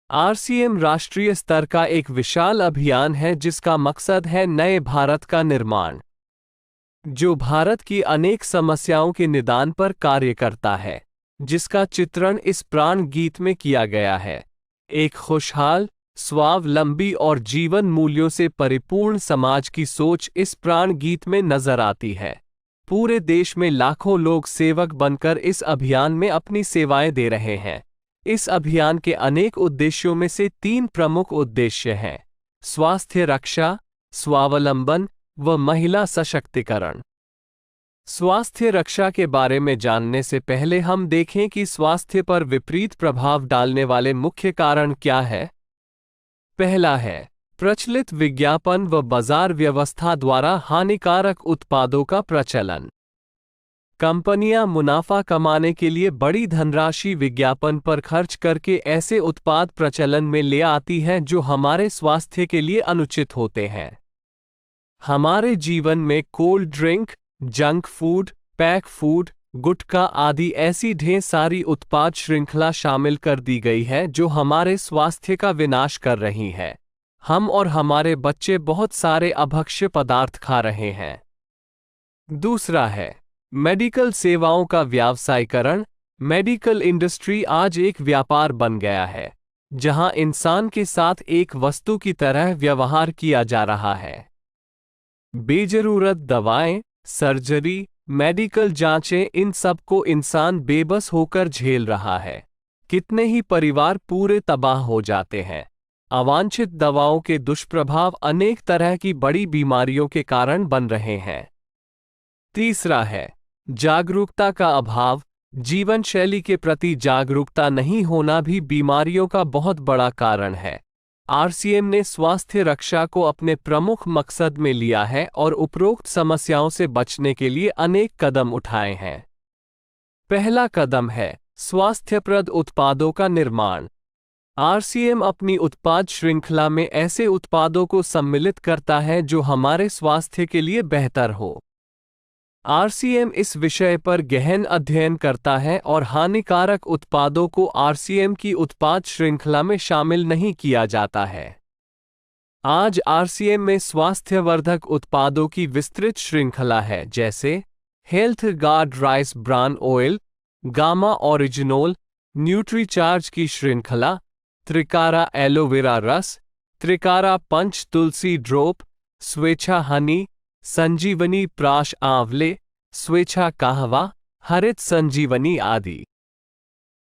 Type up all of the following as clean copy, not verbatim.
RCM राष्ट्रीय स्तर का एक विशाल अभियान है जिसका मकसद है नए भारत का निर्माण, जो भारत की अनेक समस्याओं के निदान पर कार्य करता है, जिसका चित्रण इस प्राण गीत में किया गया है। एक खुशहाल, स्वावलंबी और जीवन मूल्यों से परिपूर्ण समाज की सोच इस प्राण गीत में नजर आती है। पूरे देश में लाखों लोग सेवक बनकर इस अभियान में अपनी सेवाएं दे रहे हैं। इस अभियान के अनेक उद्देश्यों में से 3 प्रमुख उद्देश्य हैं: स्वास्थ्य रक्षा, स्वावलंबन व महिला सशक्तिकरण। स्वास्थ्य रक्षा के बारे में जानने से पहले हम देखें कि स्वास्थ्य पर विपरीत प्रभाव डालने वाले मुख्य कारण क्या है। पहला है प्रचलित विज्ञापन व बाजार व्यवस्था द्वारा हानिकारक उत्पादों का प्रचलन। कंपनियां मुनाफा कमाने के लिए बड़ी धनराशि विज्ञापन पर खर्च करके ऐसे उत्पाद प्रचलन में ले आती हैं जो हमारे स्वास्थ्य के लिए अनुचित होते हैं। हमारे जीवन में cold drink, junk food, pack food, गुटखा आदि ऐसी ढेर सारी उत्पाद श्रृंखला शामिल कर दी गई है जो हमारे स्वास्थ्य का विनाश कर रही है। हम और हमारे बच्चे बहुत सारे अभक्ष्य पदार्थ खा रहे हैं। दूसरा है मेडिकल सेवाओं का व्यावसायीकरण। मेडिकल इंडस्ट्री आज एक व्यापार बन गया है, जहां इंसान के साथ एक वस्तु की तरह व्यवहार किया जा रहा है। बेजरूरत दवाएं, सर्जरी, मेडिकल जांचें, इन सब को इंसान बेबस होकर झेल रहा है। कितने ही परिवार पूरे तबाह हो जाते हैं। अवांछित दवाओं के दुष्प्रभाव अनेक तरह की बड़ी बीमारियों के कारण बन रहे हैं। तीसरा है जागरूकता का अभाव। जीवन शैली के प्रति जागरूकता नहीं होना भी बीमारियों का बहुत बड़ा कारण है। आरसीएम ने स्वास्थ्य रक्षा को अपने प्रमुख मकसद में लिया है और उपरोक्त समस्याओं से बचने के लिए अनेक कदम उठाए हैं। पहला कदम है स्वास्थ्यप्रद उत्पादों का निर्माण। आरसीएम अपनी उत्पाद श्रृंखला में ऐसे उत्पादों को सम्मिलित करता है जो हमारे स्वास्थ्य के लिए बेहतर हो। आरसीएम इस विषय पर गहन अध्ययन करता है और हानिकारक उत्पादों को आरसीएम की उत्पाद श्रृंखला में शामिल नहीं किया जाता है। आज आरसीएम में स्वास्थ्यवर्धक उत्पादों की विस्तृत श्रृंखला है, जैसे health guard rice bran oil, gamma oryzanol, Nutricharge की श्रृंखला, त्रिकारा एलोवेरा रस, त्रिकारा पंच तुलसी ड्रॉप, स्वेच्छा हनी, संजीवनी प्राश आंवले, स्वेच्छा कहवा, हरित संजीवनी आदि।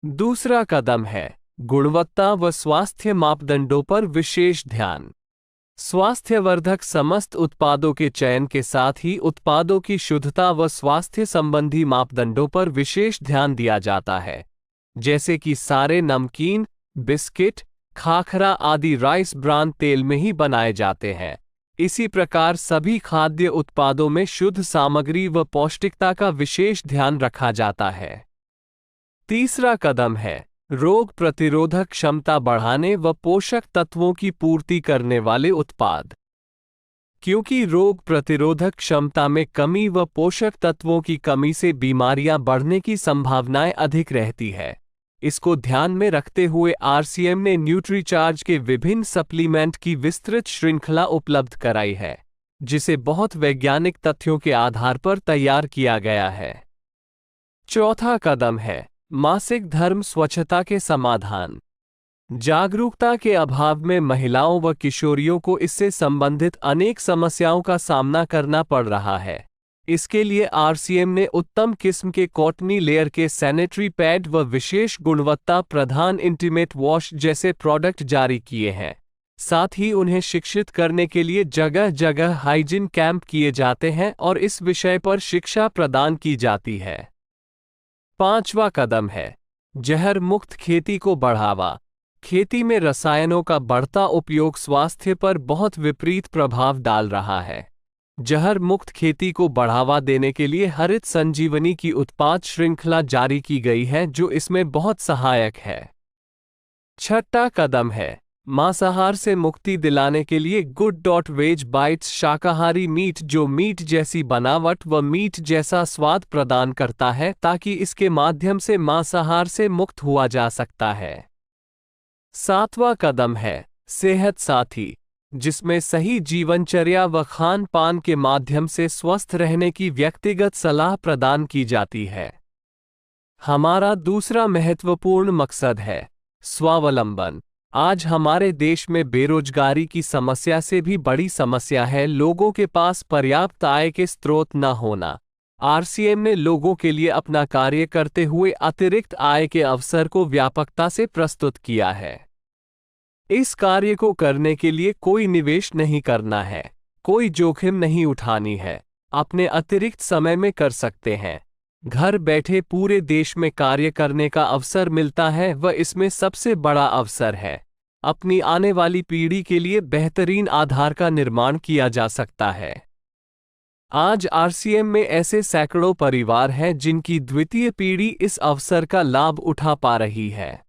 दूसरा कदम है गुणवत्ता व स्वास्थ्य मापदंडों पर विशेष ध्यान। स्वास्थ्यवर्धक समस्त उत्पादों के चयन के साथ ही उत्पादों की शुद्धता व स्वास्थ्य संबंधी मापदंडों पर विशेष ध्यान दिया जाता है, जैसे कि सारे नमकीन, बिस्किट, खाखरा आदि राइस ब्रान तेल में ही बनाए जाते हैं। इसी प्रकार सभी खाद्य उत्पादों में शुद्ध सामग्री व पौष्टिकता का विशेष ध्यान रखा जाता है। तीसरा कदम है रोग प्रतिरोधक क्षमता बढ़ाने व पोषक तत्वों की पूर्ति करने वाले उत्पाद। क्योंकि रोग प्रतिरोधक क्षमता में कमी व पोषक तत्वों की कमी से बीमारियां बढ़ने की संभावनाएं अधिक रहती है, इसको ध्यान में रखते हुए आरसीएम ने न्यूट्रीचार्ज के विभिन्न सप्लीमेंट की विस्तृत श्रृंखला उपलब्ध कराई है, जिसे बहुत वैज्ञानिक तथ्यों के आधार पर तैयार किया गया है। चौथा कदम है मासिक धर्म स्वच्छता के समाधान। जागरूकता के अभाव में महिलाओं व किशोरियों को इससे संबंधित अनेक समस्याओं का सामना करना पड़ रहा है। इसके लिए आरसीएम ने उत्तम किस्म के कॉटनी लेयर के सैनिटरी पैड व विशेष गुणवत्ता प्रधान इंटीमेट वॉश जैसे प्रोडक्ट जारी किए हैं। साथ ही उन्हें शिक्षित करने के लिए जगह जगह हाइजीन कैंप किए जाते हैं और इस विषय पर शिक्षा प्रदान की जाती है। पांचवा कदम है जहर मुक्त खेती को बढ़ावा। खेती में रसायनों का बढ़ता उपयोग स्वास्थ्य पर बहुत विपरीत प्रभाव डाल रहा है। जहर मुक्त खेती को बढ़ावा देने के लिए हरित संजीवनी की उत्पाद श्रृंखला जारी की गई है, जो इसमें बहुत सहायक है। छठा कदम है मांसाहार से मुक्ति दिलाने के लिए गुड.वेज बाइट्स शाकाहारी मीट, जो मीट जैसी बनावट व मीट जैसा स्वाद प्रदान करता है, ताकि इसके माध्यम से मांसाहार से मुक्त हुआ जा सकता है। सातवां कदम है सेहत साथी, जिसमें सही जीवनचर्या व खान पान के माध्यम से स्वस्थ रहने की व्यक्तिगत सलाह प्रदान की जाती है। हमारा दूसरा महत्वपूर्ण मकसद है स्वावलंबन। आज हमारे देश में बेरोजगारी की समस्या से भी बड़ी समस्या है लोगों के पास पर्याप्त आय के स्रोत न होना। आरसीएम ने लोगों के लिए अपना कार्य करते हुए अतिरिक्त आय के अवसर को व्यापकता से प्रस्तुत किया है। इस कार्य को करने के लिए कोई निवेश नहीं करना है, कोई जोखिम नहीं उठानी है, अपने अतिरिक्त समय में कर सकते हैं। घर बैठे पूरे देश में कार्य करने का अवसर मिलता है व इसमें सबसे बड़ा अवसर है अपनी आने वाली पीढ़ी के लिए बेहतरीन आधार का निर्माण किया जा सकता है। आज आरसीएम में ऐसे सैकड़ों परिवार हैं जिनकी द्वितीय पीढ़ी इस अवसर का लाभ उठा पा रही है।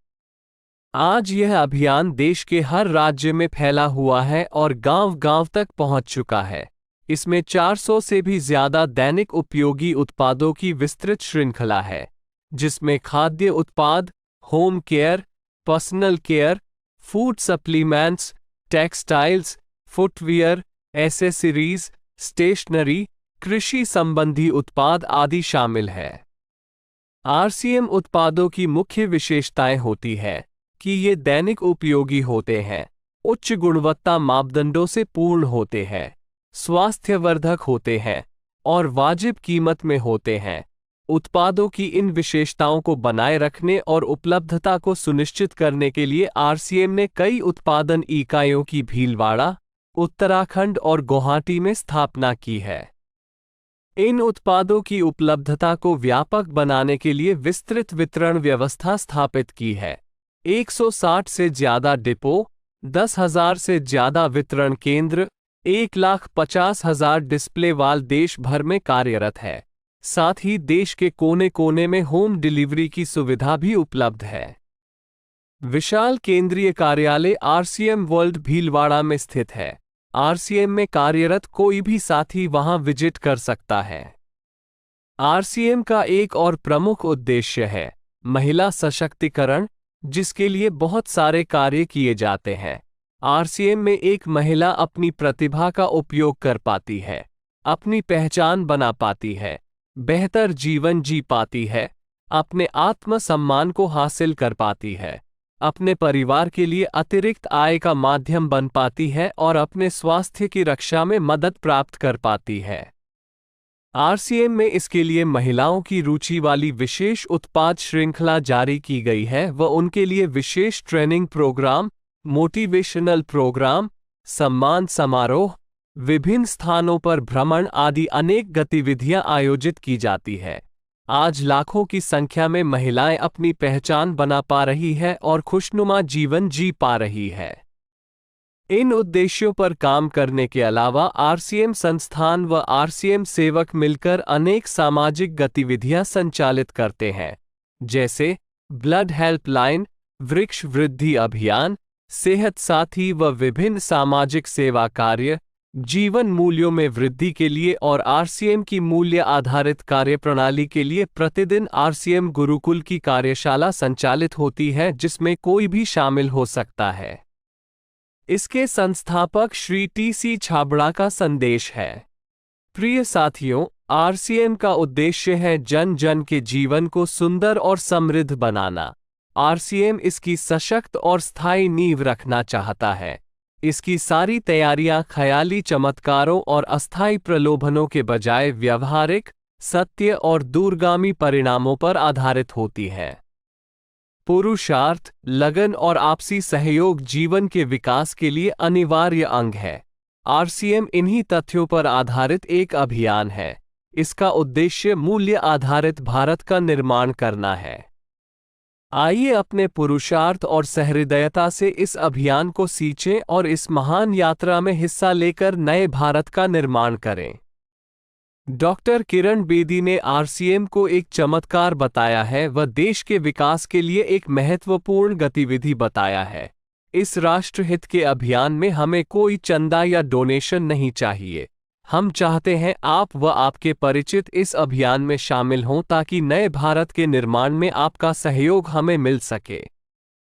आज यह अभियान देश के हर राज्य में फैला हुआ है और गांव-गांव तक पहुंच चुका है। इसमें 400 से भी ज्यादा दैनिक उपयोगी उत्पादों की विस्तृत श्रृंखला है, जिसमें खाद्य उत्पाद, home care, personal care, food supplements, textiles, footwear, accessories, stationery, कृषि संबंधी उत्पाद आदि शामिल है। आरसीएम उत्पादों की मुख्य विशेषताएं होती है कि ये दैनिक उपयोगी होते हैं, उच्च गुणवत्ता मापदंडों से पूर्ण होते हैं, स्वास्थ्यवर्धक होते हैं और वाजिब कीमत में होते हैं। उत्पादों की इन विशेषताओं को बनाए रखने और उपलब्धता को सुनिश्चित करने के लिए आरसीएम ने कई उत्पादन इकाइयों की भीलवाड़ा, उत्तराखंड और गुवाहाटी में स्थापना की है। इन उत्पादों की उपलब्धता को व्यापक बनाने के लिए विस्तृत वितरण व्यवस्था स्थापित की है। 160 से ज्यादा डिपो, 10,000 से ज्यादा वितरण केंद्र, 1,50,000 डिस्प्ले वाल देश भर में कार्यरत है। साथ ही देश के कोने कोने में होम डिलीवरी की सुविधा भी उपलब्ध है। विशाल केंद्रीय कार्यालय आरसीएम वर्ल्ड भीलवाड़ा में स्थित है। आरसीएम में कार्यरत कोई भी साथी वहां विजिट कर सकता है। आरसीएम का एक और प्रमुख उद्देश्य है महिला सशक्तिकरण, जिसके लिए बहुत सारे कार्य किए जाते हैं। आरसीएम में एक महिला अपनी प्रतिभा का उपयोग कर पाती है, अपनी पहचान बना पाती है, बेहतर जीवन जी पाती है, अपने आत्मसम्मान को हासिल कर पाती है, अपने परिवार के लिए अतिरिक्त आय का माध्यम बन पाती है और अपने स्वास्थ्य की रक्षा में मदद प्राप्त कर पाती है। आरसीएम में इसके लिए महिलाओं की रुचि वाली विशेष उत्पाद श्रृंखला जारी की गई है व उनके लिए विशेष ट्रेनिंग प्रोग्राम, मोटिवेशनल प्रोग्राम, सम्मान समारोह, विभिन्न स्थानों पर भ्रमण आदि अनेक गतिविधियां आयोजित की जाती है। आज लाखों की संख्या में महिलाएं अपनी पहचान बना पा रही है और खुशनुमा जीवन जी पा रही है। इन उद्देश्यों पर काम करने के अलावा आरसीएम संस्थान व आरसीएम सेवक मिलकर अनेक सामाजिक गतिविधियां संचालित करते हैं, जैसे ब्लड हेल्पलाइन, वृक्ष वृद्धि अभियान, सेहत साथी व विभिन्न सामाजिक सेवा कार्य, जीवन मूल्यों में वृद्धि के लिए और आरसीएम की मूल्य आधारित कार्यप्रणाली के लिए प्रतिदिन आरसीएम गुरुकुल की कार्यशाला संचालित होती है, जिसमें कोई भी शामिल हो सकता है। इसके संस्थापक श्री टी.सी. छाबड़ा का संदेश है। प्रिय साथियों, आरसीएम का उद्देश्य है जन जन के जीवन को सुंदर और समृद्ध बनाना। आरसीएम इसकी सशक्त और स्थायी नींव रखना चाहता है। इसकी सारी तैयारियां ख्याली चमत्कारों और अस्थायी प्रलोभनों के बजाय व्यवहारिक, सत्य और दूरगामी परिणामों पर आधारित होती हैं। पुरुषार्थ, लगन और आपसी सहयोग जीवन के विकास के लिए अनिवार्य अंग है। आरसीएम इन्हीं तथ्यों पर आधारित एक अभियान है। इसका उद्देश्य मूल्य आधारित भारत का निर्माण करना है। आइए अपने पुरुषार्थ और सहृदयता से इस अभियान को सींचें और इस महान यात्रा में हिस्सा लेकर नए भारत का निर्माण करें। डॉक्टर किरण बेदी ने आरसीएम को एक चमत्कार बताया है व देश के विकास के लिए एक महत्वपूर्ण गतिविधि बताया है। इस राष्ट्रहित के अभियान में हमें कोई चंदा या डोनेशन नहीं चाहिए। हम चाहते हैं आप व आपके परिचित इस अभियान में शामिल हों ताकि नए भारत के निर्माण में आपका सहयोग हमें मिल सके।